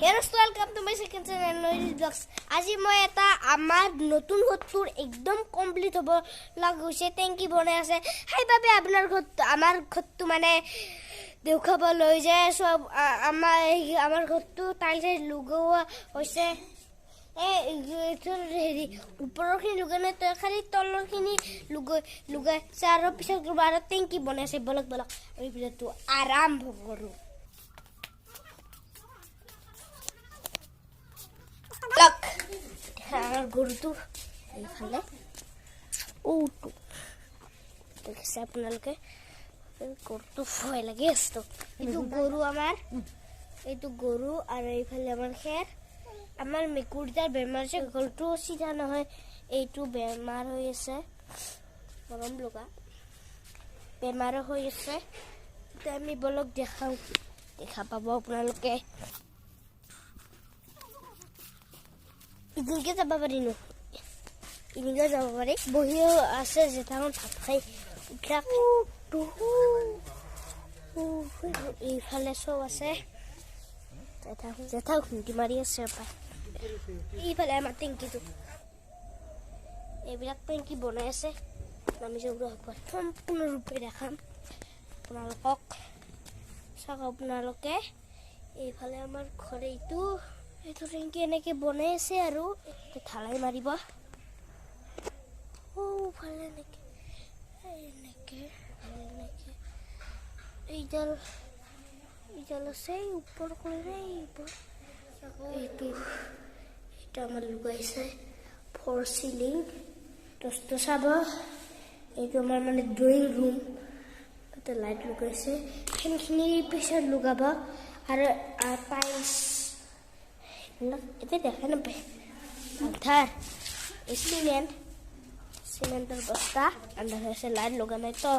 Hello, welcome to my second channel, Noise Vlogs. আজি মই এটা আমাৰ নতুন ঘৰটোৰ একদম কমপ্লিট হ'ব লাগিছে টেংকি বনাই আছে সেইবাবে আপোনাৰ ঘৰত আমাৰ ঘৰটো মানে দেখাবলৈ যে সব আমাৰ ঘৰটো টাইলছ লগোৱা হৈছে হেৰি ওপৰৰখিনি লগাই নাই খালি তলৰখিনি লগাই আৰু পিছত আৰু টেংকি বনাইছে বলক আমি ভিডিঅ'টো আৰম্ভ কৰোঁ Look, our guru এইফালে ওটো দেখছে আপোনালোকে গৰুটো ভয় লাগি আছে এইটো গৰু আমাৰ এইটো গৰু আৰু এইফালে আমাৰ খেৰ আমাৰ মেকুৰীটাৰ বেমাৰ আছে গৰুটো সিধা নহয় এইটো বেমাৰ হৈ আছে গৰম লগা বেমাৰ হৈ আছে আমি বলক দেখা পাব আপোনালোকে ইদিনকে যাব পাৰি নো ইদিনকে যাব পাৰি বহিও আছে যেতাখন ভাত খাই উঠা এইফালে চব আছে যেতাও খুন্দি মাৰি আছে এইফালে আমাৰ টেংকিটো এইবিলাক টেংকি বনাই আছে আমি সম্পূৰ্ণৰূপে দেখাম আপোনালোকক চাওক আপোনালোকে এইফালে আমাৰ ঘৰ এইটো টেংকি এনেকে বনাই আছে আৰু ঢালাই মাৰিব ভালে এনেকে এইডাল আছে ওপৰ কৰিলে এইটো আমাৰ লগাইছে ফৰ চিলিং দহটো চাব এইটো আমাৰ মানে ড্ৰয়িং ৰুম তাতে লাইট লগাইছে ফেনখিনি পিছত লগাব আৰু টাইলছ এটা দেখা নাপায় আধাৰ চিমেণ্টৰ বস্তা আন্ধাৰ হৈছে লাইট লগা নাই তো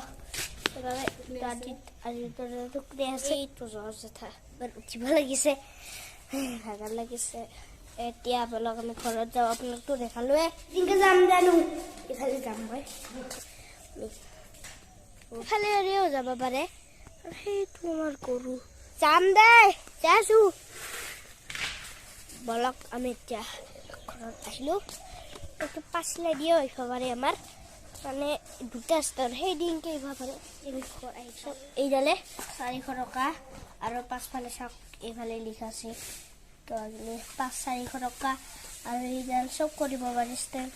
উঠিব লাগিছে ভাগৰ লাগিছে এতিয়া বলক আমি ঘৰত যাওঁ আপোনাকতো দেখালোৱে কেনেকৈ যাম জানো ইফালে যাম মই ইফালে হেৰিও যাব পাৰে সেইটো আমাৰ গৰু যাম দে যাইছোঁ বলক আমি এতিয়া ঘৰত আহিলোঁ এইটো পাছলাই দিয়ে আহিব পাৰে আমাৰ মানে দুটা ষ্টাৰ সেই দিনকে আহিব পাৰে আহিছোঁ এইডালে 400 টকা আৰু পাছফালে চাওক এইফালে লিখা আছে তো 500-400 টকা আৰু এইডাল চব কৰিব পাৰি ষ্টেপ